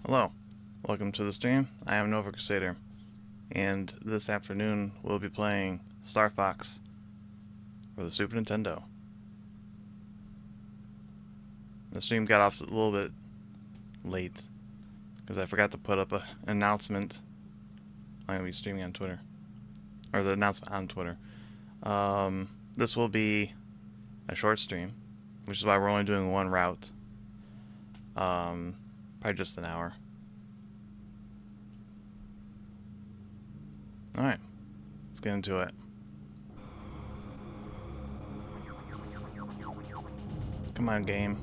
Hello, welcome to the stream. I am Nova Crusader, and this afternoon we'll be playing Star Fox for the Super Nintendo. The stream got off a little bit late because I forgot to put up an announcement. I'm going to be streaming on Twitter, or the announcement on Twitter. This will be a short stream, which is why we're only doing one route. Probably just an hour. Alright, let's get into it. Come on, game.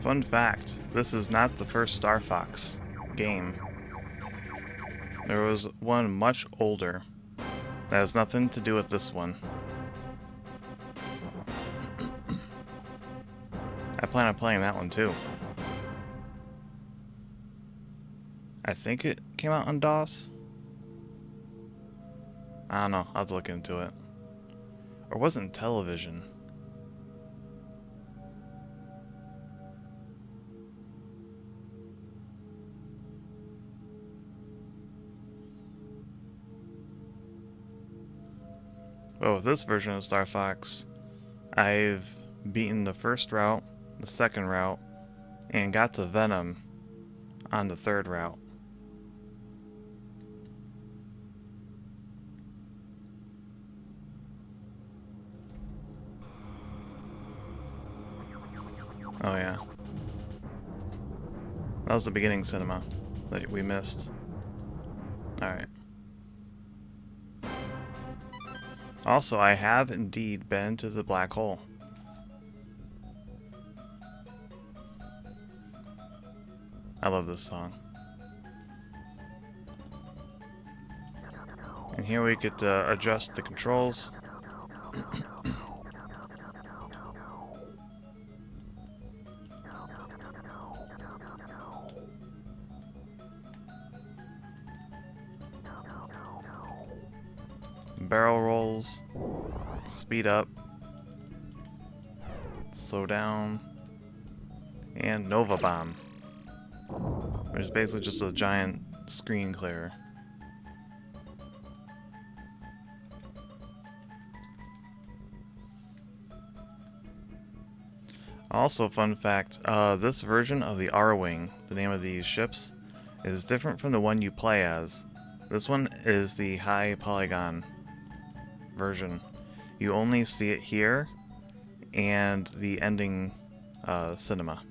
Fun fact, this is not the first Star Fox game. There was one much older that has nothing to do with this one. I plan on playing that one too. I think it came out on DOS. I don't know, I'll have to look into it. Or was it in television? Well, with this version of Star Fox, I've beaten the first route, the second route, and got to Venom on the third route. Oh yeah. That was the beginning cinema that we missed. Alright. Also, I have indeed been to the black hole. I love this song. And here we get to adjust the controls. Barrel rolls, speed up, slow down, and Nova Bomb, which is basically just a giant screen clearer. Also, fun fact, this version of the R-Wing, the name of these ships, is different from the one you play as. This one is the high polygon version. You only see it here and the ending cinema.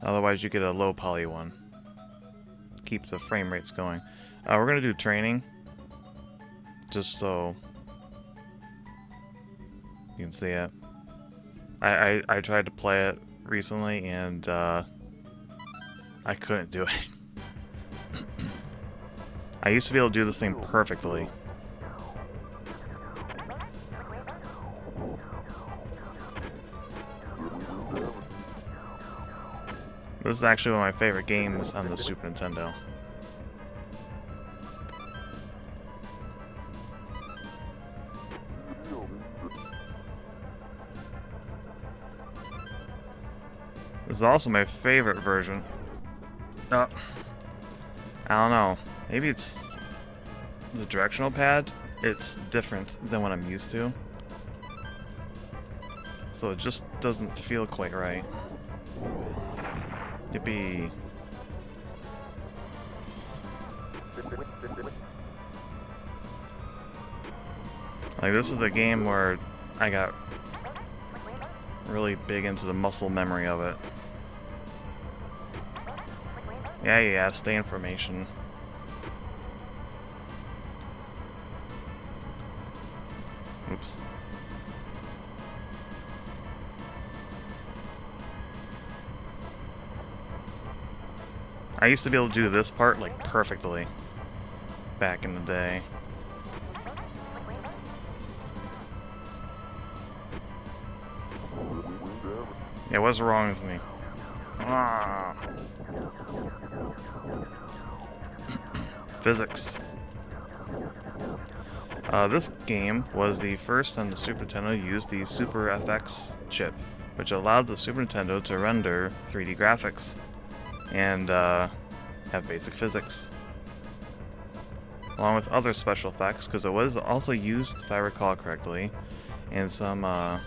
Otherwise you get a low poly one. Keep the frame rates going. We're gonna do training just so you can see it. I tried to play it recently and I couldn't do it. I used to be able to do this thing perfectly. This is actually one of my favorite games on the Super Nintendo. This is also my favorite version. I don't know. Maybe it's the directional pad. It's different than what I'm used to. So it just doesn't feel quite right. Yippee. Like, this is the game where I got really big into the muscle memory of it. Yeah, stay in formation. Oops. I used to be able to do this part, like, perfectly back in the day. Yeah, what's wrong with me? Ah. Physics. This game was the first on the Super Nintendo to use the SuperFX chip, which allowed the Super Nintendo to render 3D graphics and have basic physics, along with other special effects, because it was also used, if I recall correctly, in some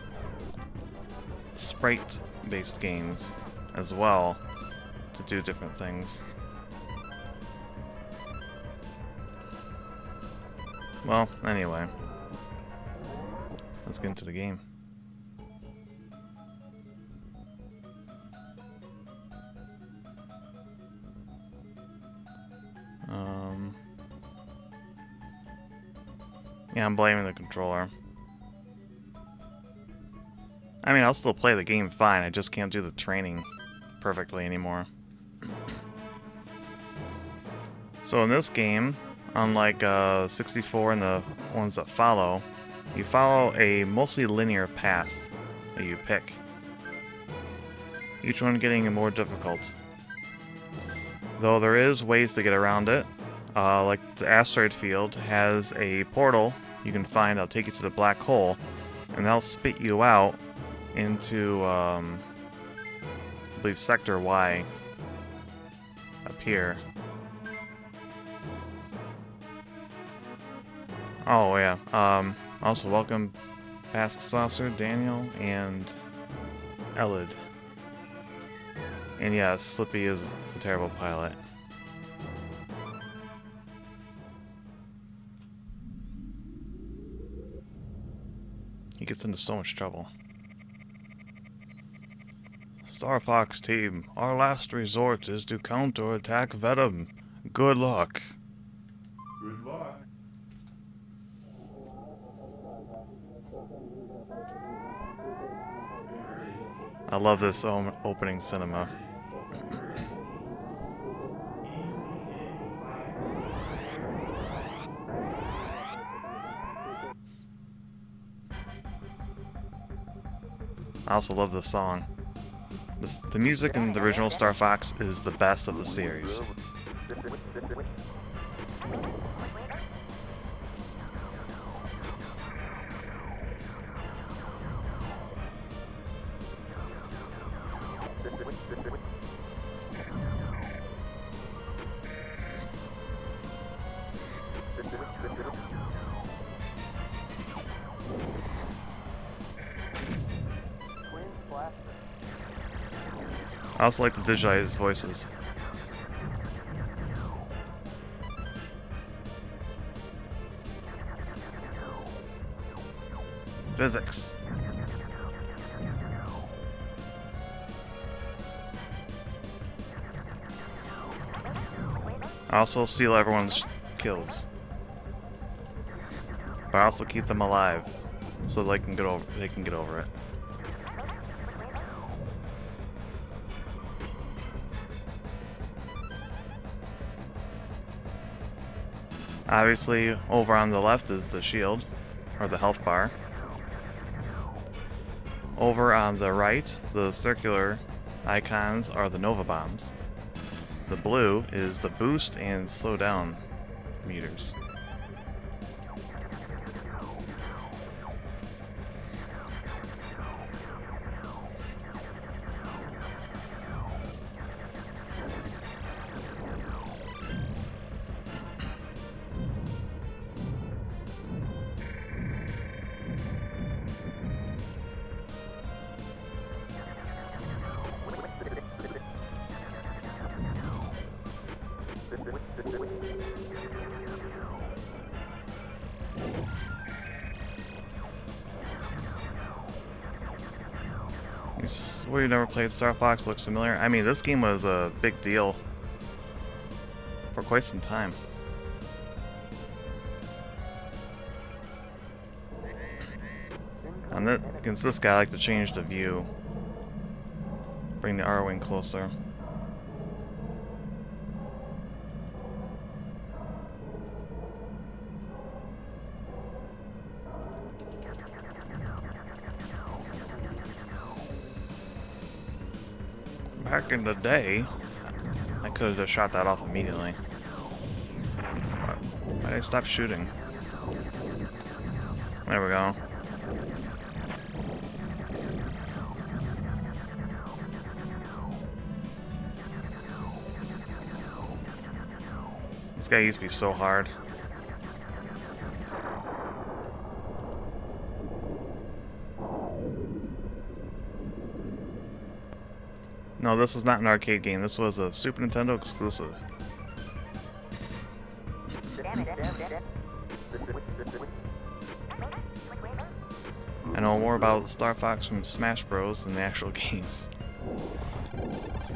sprite-based games as well to do different things. Well, anyway, let's get into the game. Yeah, I'm blaming the controller. I mean, I'll still play the game fine, I just can't do the training perfectly anymore. So in this game, unlike 64 and the ones that follow, you follow a mostly linear path that you pick, each one getting more difficult. Though there is ways to get around it, like the asteroid field has a portal you can find that'll take you to the black hole, and that'll spit you out into, I believe, Sector Y up here. Oh yeah, also welcome Pask Saucer, Daniel, and Elid. And yeah, Slippy is a terrible pilot. He gets into so much trouble. Star Fox team, our last resort is to counter-attack Venom. Good luck. Good luck. I love this opening cinema. I also love this song. The music in the original Star Fox is the best of the series. I also like the digitized voices. Physics. I also steal everyone's kills, but I also keep them alive so they can get over it. Obviously, over on the left is the shield, or the health bar. Over on the right, the circular icons are the Nova Bombs. The blue is the boost and slow down meters. You swear you never played Star Fox? Looks familiar. I mean, this game was a big deal for quite some time. And against this guy, I like to change the view. Bring the R-Wing closer. Back in the day, I could have just shot that off immediately. Why did I stop shooting? There we go. This guy used to be so hard. No, this is not an arcade game. This was a Super Nintendo exclusive. I know more about Star Fox from Smash Bros. Than the actual games.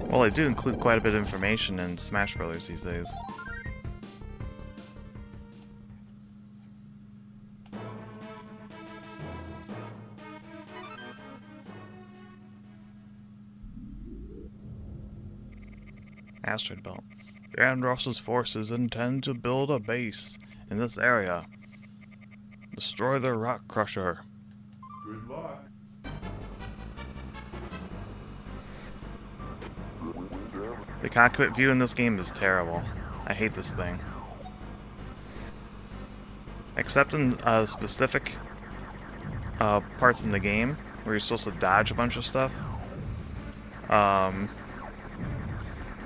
Well, they do include quite a bit of information in Smash Bros. These days. Asteroid Belt. The Andross's forces intend to build a base in this area. Destroy the rock crusher. Good luck. The cockpit view in this game is terrible. I hate this thing. Except in specific parts in the game where you're supposed to dodge a bunch of stuff.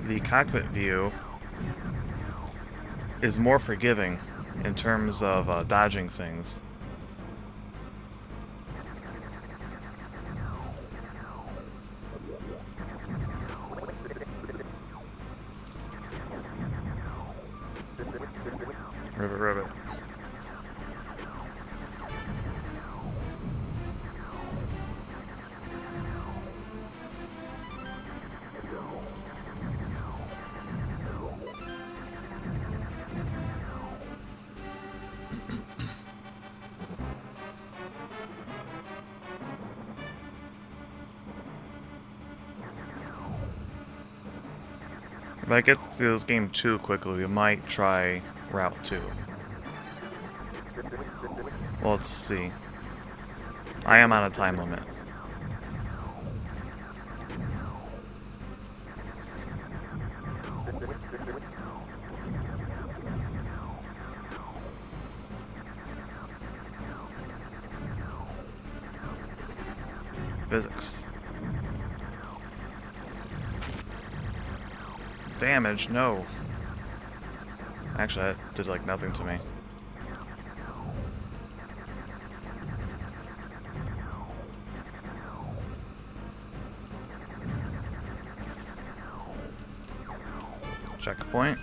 The cockpit view is more forgiving in terms of dodging things. Ribbit, ribbit. If I get through this game too quickly, we might try Route 2. Well, let's see. I am on a time limit. Physics. Damage, no. Actually, that did like nothing to me. Checkpoint.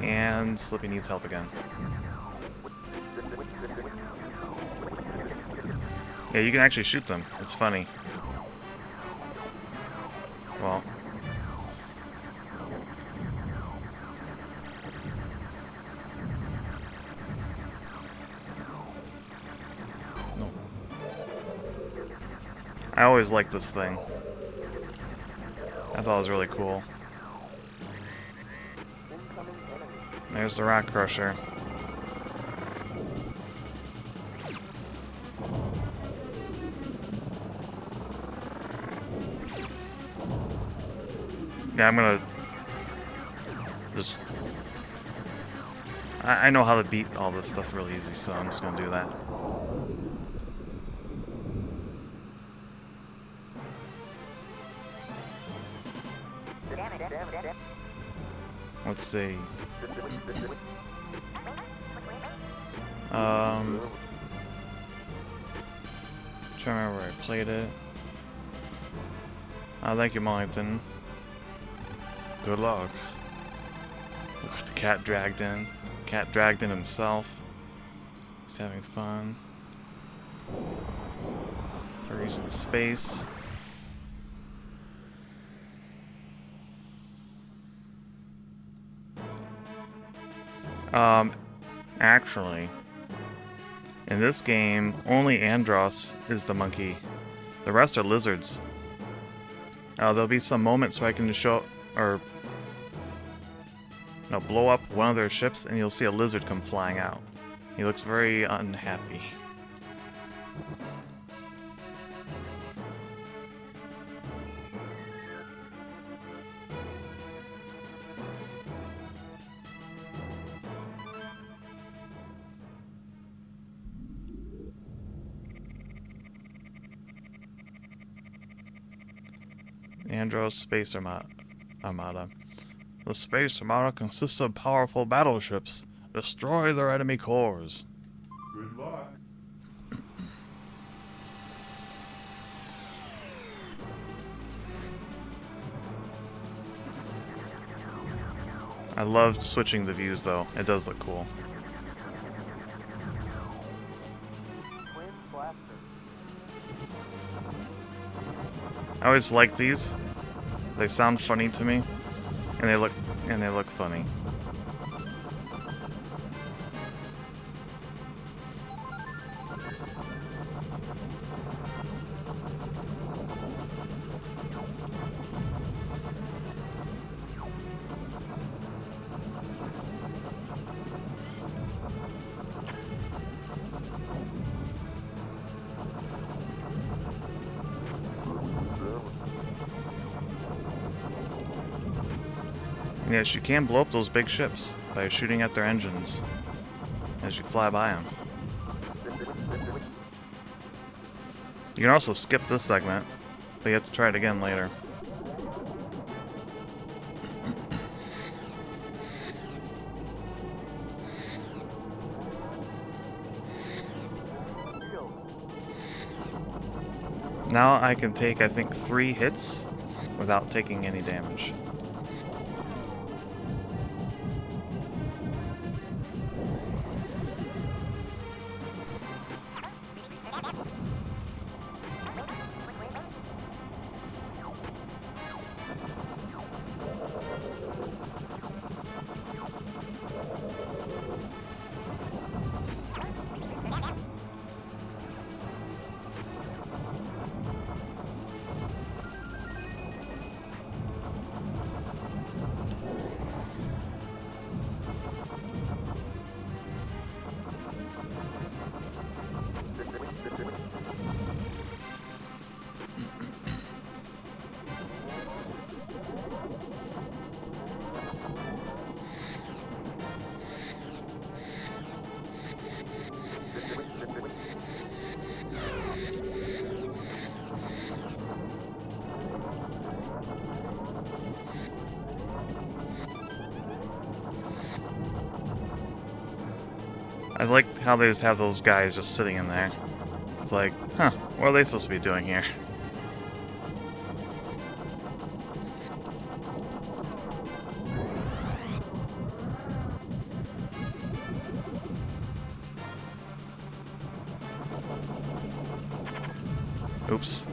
And Slippy needs help again. Yeah, you can actually shoot them. It's funny. Well. No. I always liked this thing. I thought it was really cool. There's the rock crusher. Yeah, I'm gonna just... I know how to beat all this stuff really easy, so I'm just gonna do that. Let's see. Trying to remember where I played it. Thank you, Mollington. Good luck. Look what the cat dragged in. Cat dragged in himself. He's having fun. Furries in space. Actually, in this game, only Andross is the monkey. The rest are lizards. There'll be some moments where I can show, or no, blow up one of their ships, and you'll see a lizard come flying out. He looks very unhappy. Andros Space Armada. The Space Armada consists of powerful battleships. Destroy their enemy cores. Good luck. I love switching the views though. It does look cool. I always like these. They sound funny to me, and they look funny. Yes, you can blow up those big ships by shooting at their engines as you fly by them. You can also skip this segment, but you have to try it again later. Now I can take, I think, 3 hits without taking any damage. I like how they just have those guys just sitting in there. It's like, huh, what are they supposed to be doing here? Oops.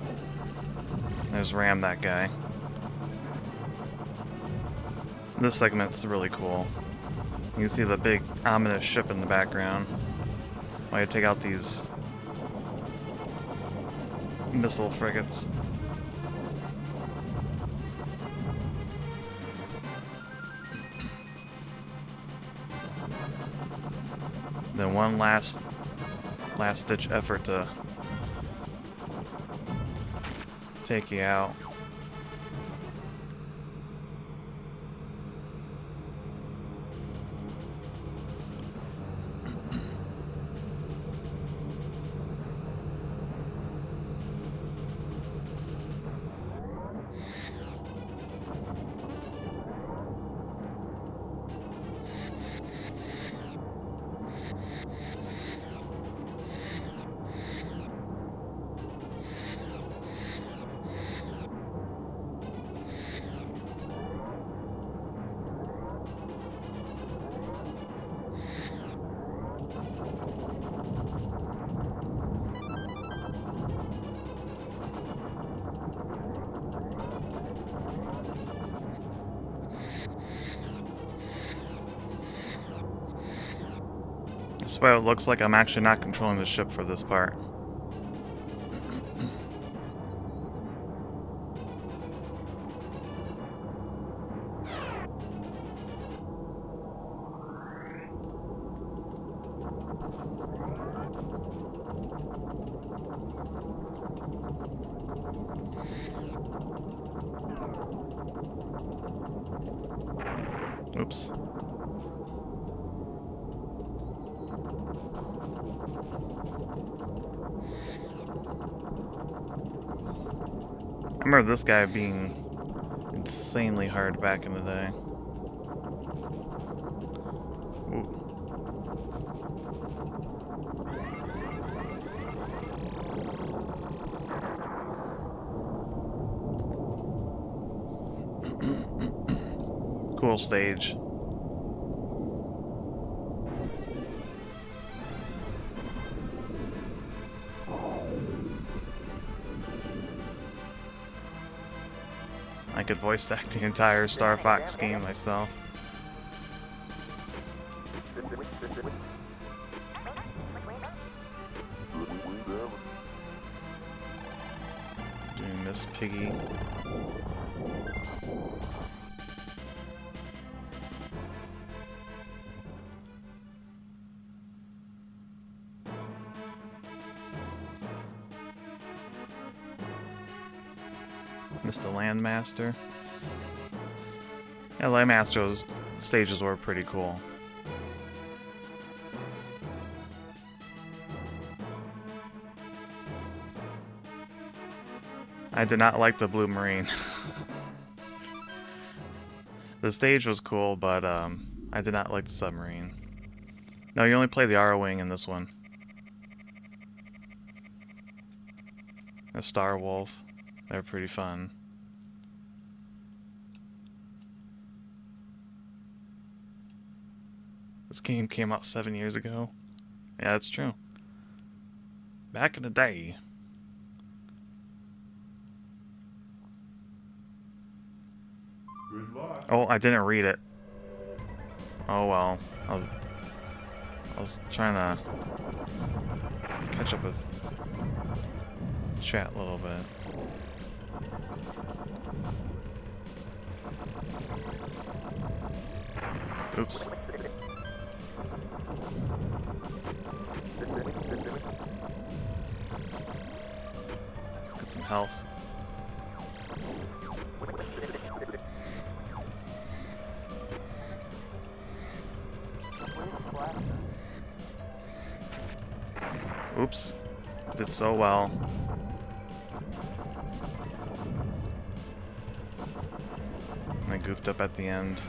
I just rammed that guy. This segment's really cool. You can see the big ominous ship in the background while you take out these missile frigates. Then one last ditch effort to take you out. Despite what it looks like, I'm actually not controlling the ship for this part. Oops. I remember this guy being insanely hard back in the day. Ooh. Cool stage. I could voice act the entire SuperFX game myself. Doing Miss Piggy. Mr. Landmaster. Yeah, Landmaster's stages were pretty cool. I did not like the Blue Marine. The stage was cool, but I did not like the submarine. No, you only play the R-Wing in this one. The Star Wolf. They're pretty fun. This game came out 7 years ago. Yeah, that's true. Back in the day. Good luck. Oh, I didn't read it. Oh well. I was trying to catch up with chat a little bit. Oops. Let's get some health. Oops. Did so well. And I goofed up at the end.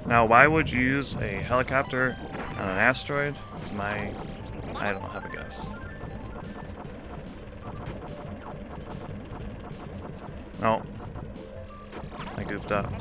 Now, why would you use a helicopter on an asteroid? I don't have a guess. Oh. I goofed up.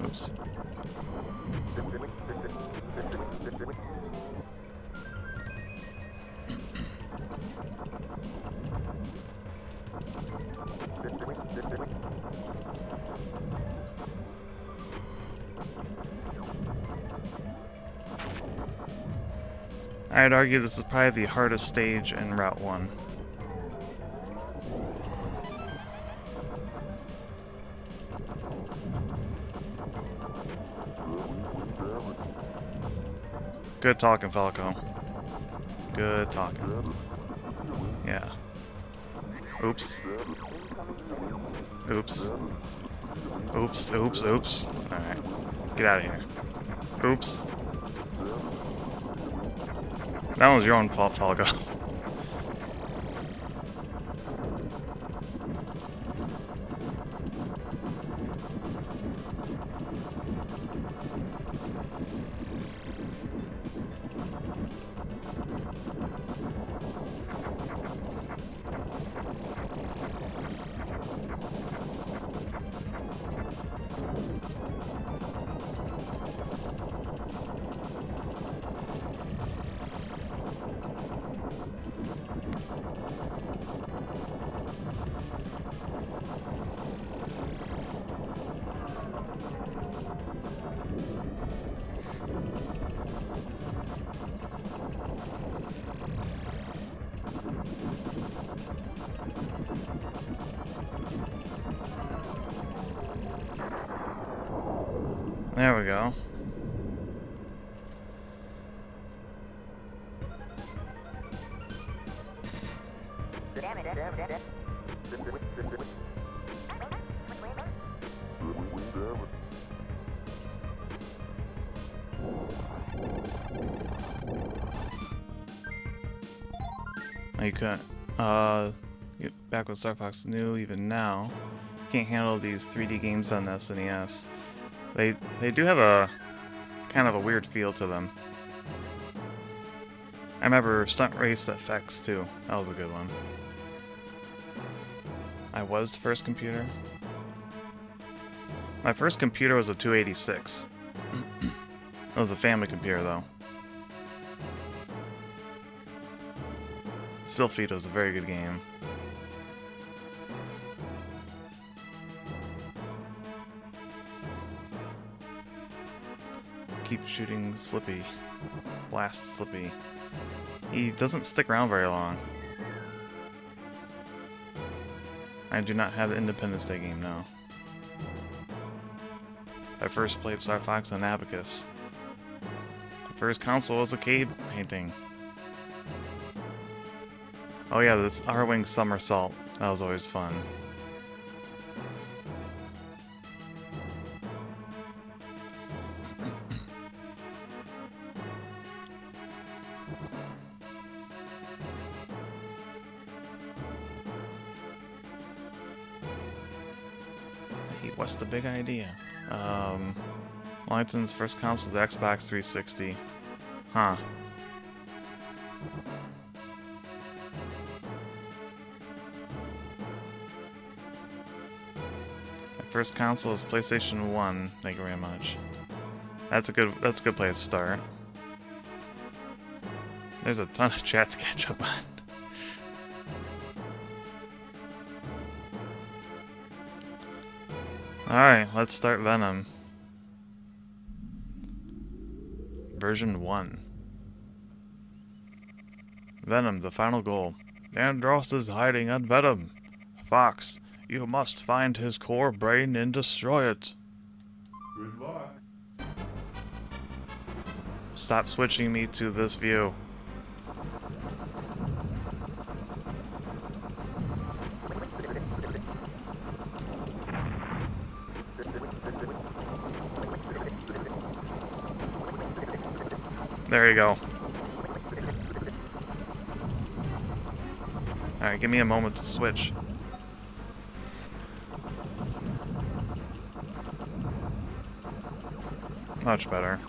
Oops. I'd argue this is probably the hardest stage in Route 1. Good talking, Falco. Good talking. Yeah. Oops. Oops. Oops, oops, oops. Alright. Get out of here. Oops. That was your own fault, Falco. There we go. You couldn't, back when Star Fox knew, even now, can't handle these 3D games on the SNES. They do have a kind of a weird feel to them. I remember Stunt Race FX too. That was a good one. I was the first computer. My first computer was a 286. It was a family computer though. Sylphid was a very good game. Keep shooting Slippy. Blast Slippy. He doesn't stick around very long. I do not have the Independence Day game now. I first played Star Fox on Abacus. The first console was a cave painting. Oh yeah, this R-Wing somersault. That was always fun. Hey, what's the big idea? Wellington's first console was the Xbox 360. Huh. First console is PlayStation 1. Thank you very much. That's a good place to start. There's a ton of chat to catch up on. Alright, let's start Venom. Version 1. Venom, the final goal. Andros is hiding on Venom. Fox, you must find his core brain and destroy it. Good luck. Stop switching me to this view. There you go. Alright, give me a moment to switch. Much better.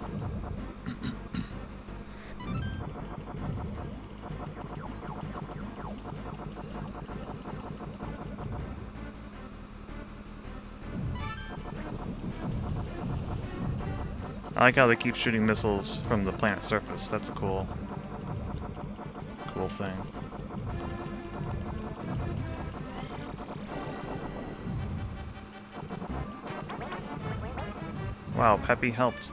I like how they keep shooting missiles from the planet's surface. That's a cool thing. Wow, Peppy helped.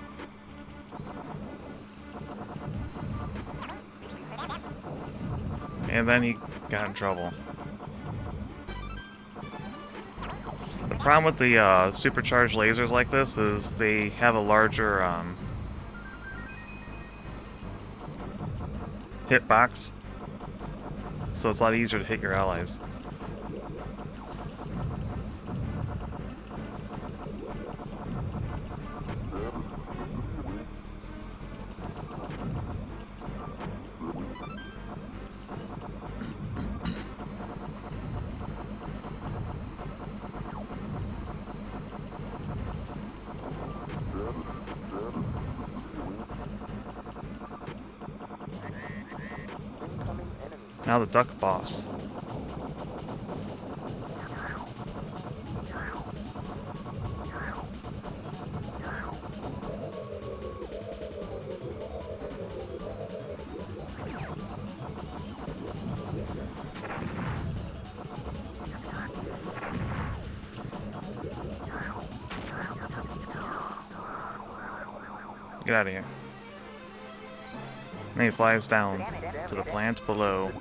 And then he got in trouble. The problem with the supercharged lasers like this is they have a larger hitbox, so it's a lot easier to hit your allies. Now the duck boss. Get out of here. And he flies down to the plant below.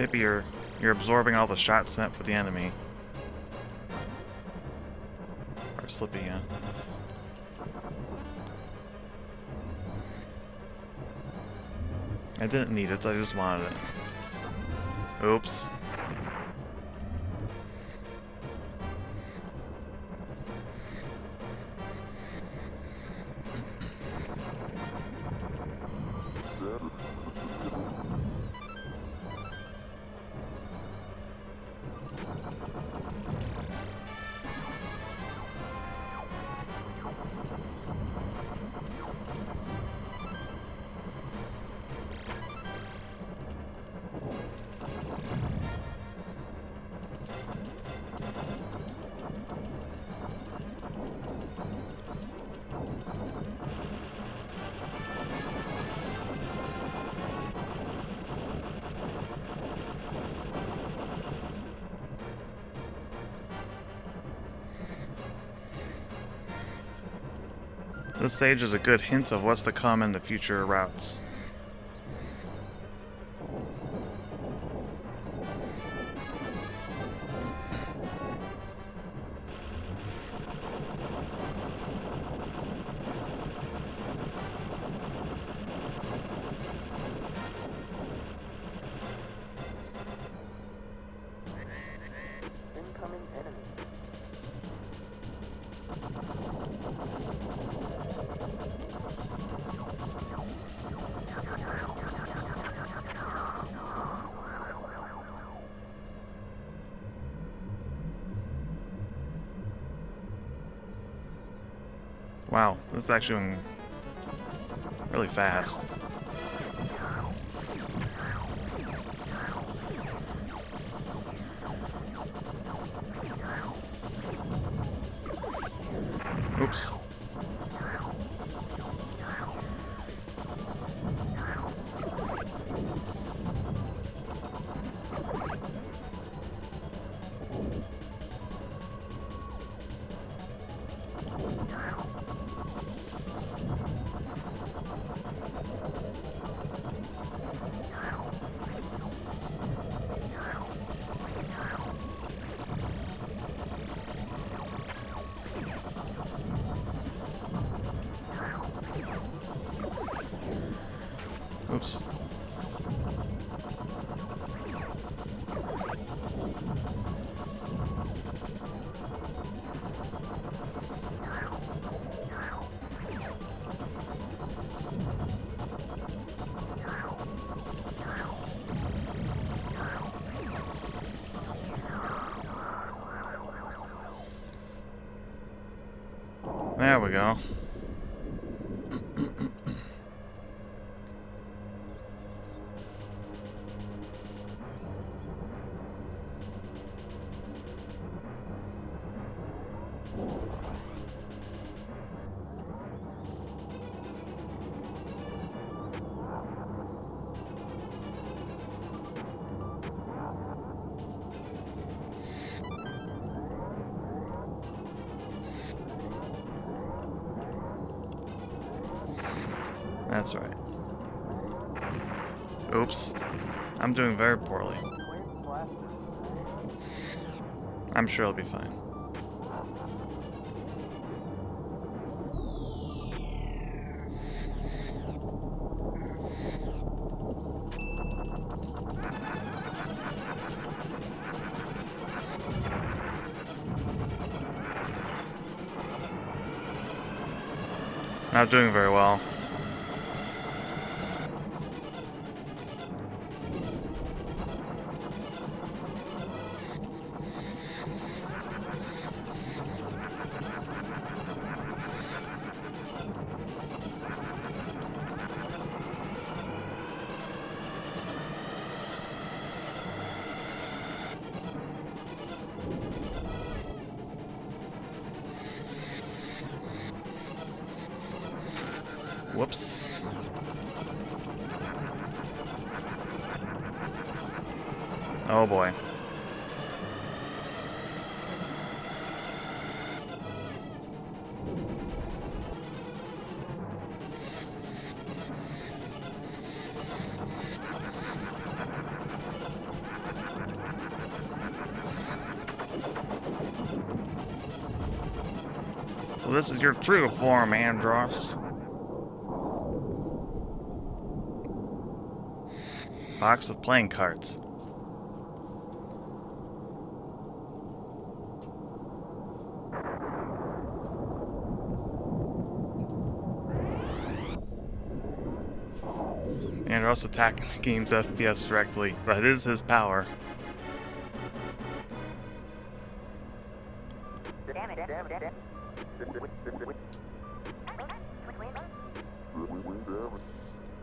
Maybe you're absorbing all the shots meant for the enemy. Or Slippy, yeah. I didn't need it, I just wanted it. Oops. This stage is a good hint of what's to come in the future routes. Incoming enemy. Wow, this is actually going really fast. Oops. Oops. There we go. That's right. Oops. I'm doing very poorly. I'm sure it'll be fine. Not doing very well. Whoops. Oh boy. So this is your true form, Andros. Box of playing cards. Andros attacking the game's FPS directly. That is his power.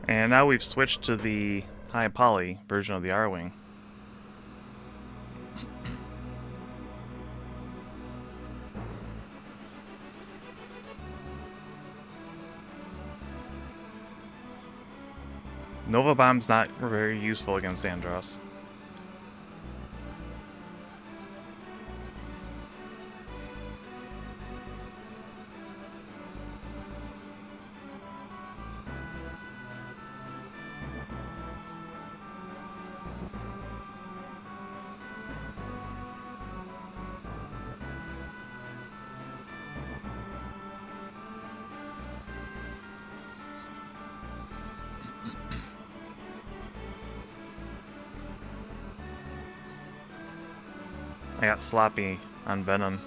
And now we've switched to the high poly version of the R-Wing. Nova Bomb's not very useful against Andros. I got sloppy on Venom.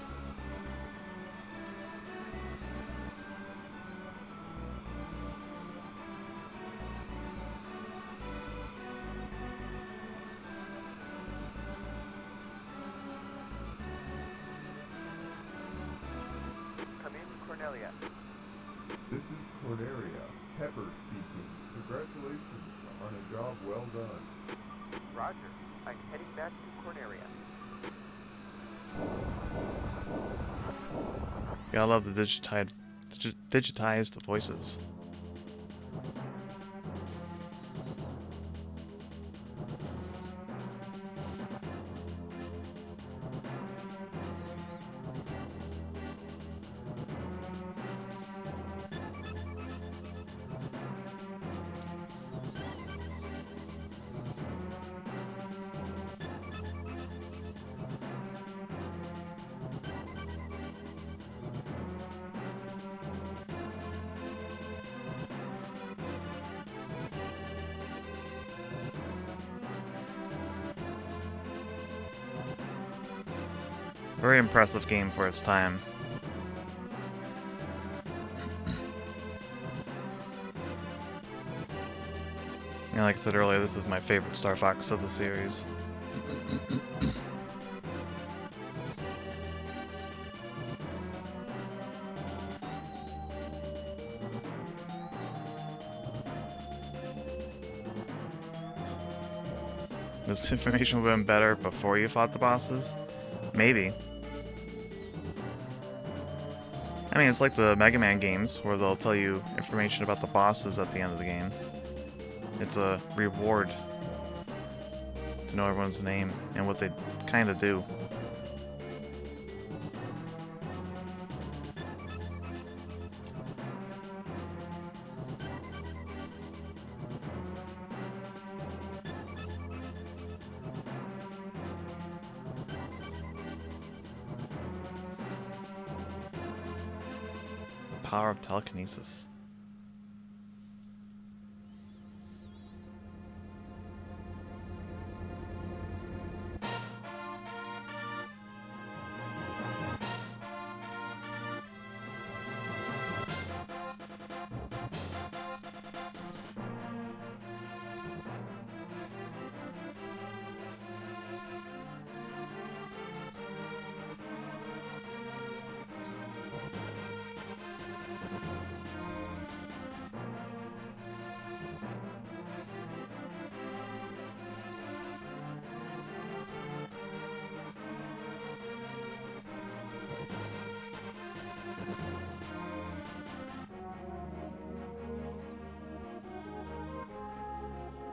Come in, Cornelia. This is Cornelia, Pepper speaking. Congratulations on a job well done. Roger. I'm heading back to Cornelia. Gotta love the digitized voices. Very impressive game for its time. And like I said earlier, this is my favorite Star Fox of the series. This information would have been better before you fought the bosses? Maybe. I mean, it's like the Mega Man games, where they'll tell you information about the bosses at the end of the game. It's a reward to know everyone's name and what they kind of do. Power of telekinesis.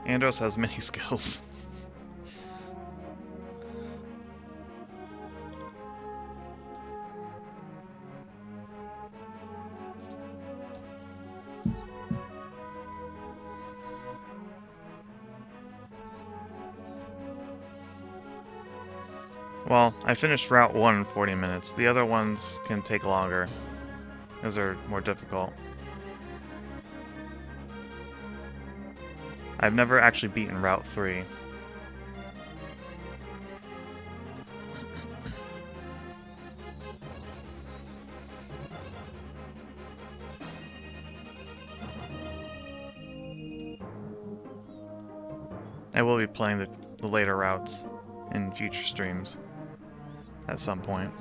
Andros has many skills. Well, I finished Route 1 in 40 minutes. The other ones can take longer. Those are more difficult. I've never actually beaten Route 3. I will be playing the later routes in future streams at some point.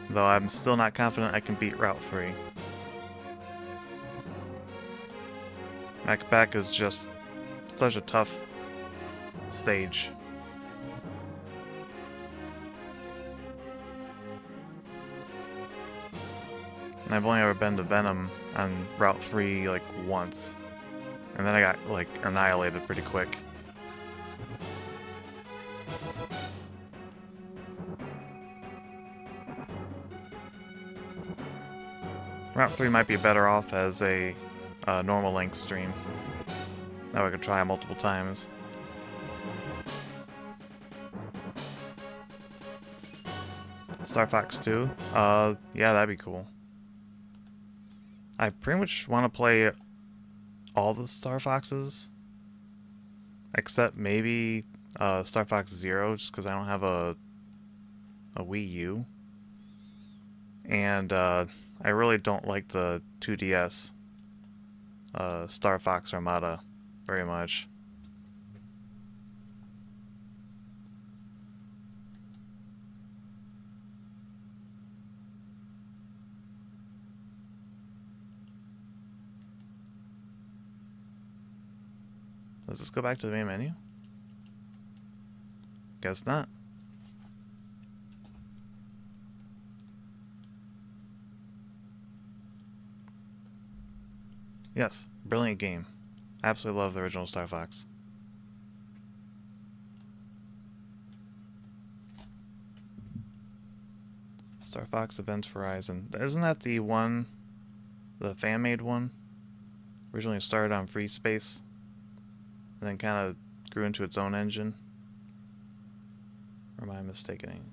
Though I'm still not confident I can beat Route 3. Macbeth is just such a tough stage. And I've only ever been to Venom on Route 3 like once. And then I got like annihilated pretty quick. Route 3 might be better off as a normal length stream. That way I could try it multiple times. Star Fox 2? Yeah, that'd be cool. I pretty much want to play all the Star Foxes, except maybe Star Fox Zero, just because I don't have a Wii U. And I really don't like the 2DS Star Fox Armada very much. Does this go back to the main menu? Guess not. Yes, brilliant game. Absolutely love the original Star Fox. Star Fox Events Horizon. Isn't that the one, the fan-made one? Originally started on Free Space, and then kind of grew into its own engine? Or am I mistaken?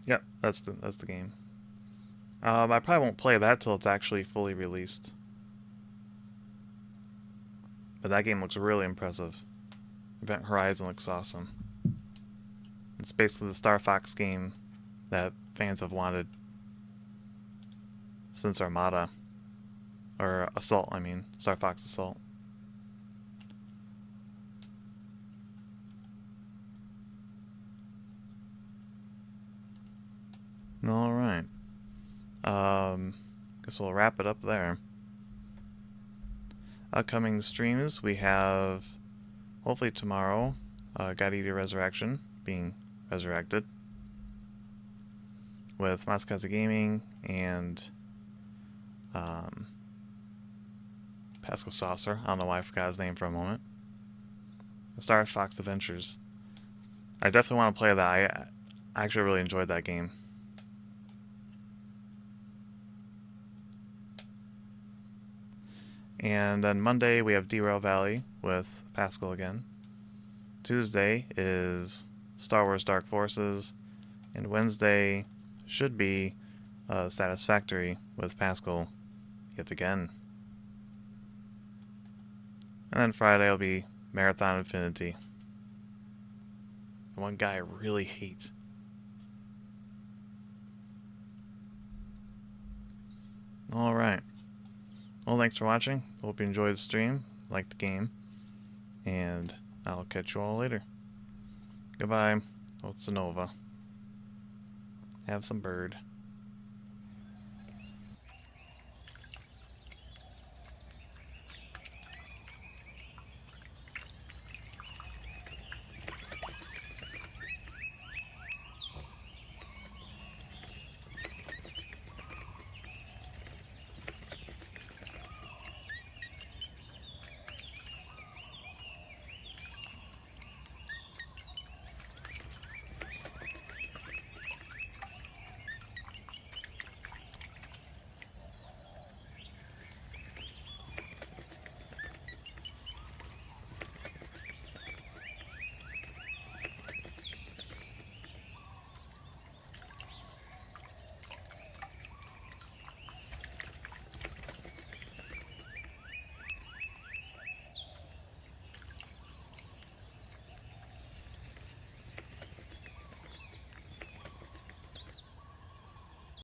Yep, that's the game. I probably won't play that till it's actually fully released. But that game looks really impressive. Event Horizon looks awesome. It's basically the Star Fox game that fans have wanted since Armada. Or Assault, I mean. Star Fox Assault. Alright. Guess we'll wrap it up there. Upcoming streams, we have, hopefully tomorrow, God Eater Resurrection being resurrected with Mascazza Gaming and Pascal Saucer. I don't know why I forgot his name for a moment. Star Fox Adventures. I definitely want to play that. I actually really enjoyed that game. And then Monday we have Derail Valley with Pascal again. Tuesday is Star Wars Dark Forces. And Wednesday should be Satisfactory with Pascal yet again. And then Friday will be Marathon Infinity. The one guy I really hate. Alright. Well, thanks for watching. Hope you enjoyed the stream, liked the game, and I'll catch you all later. Goodbye. It's Nova. Have some bird.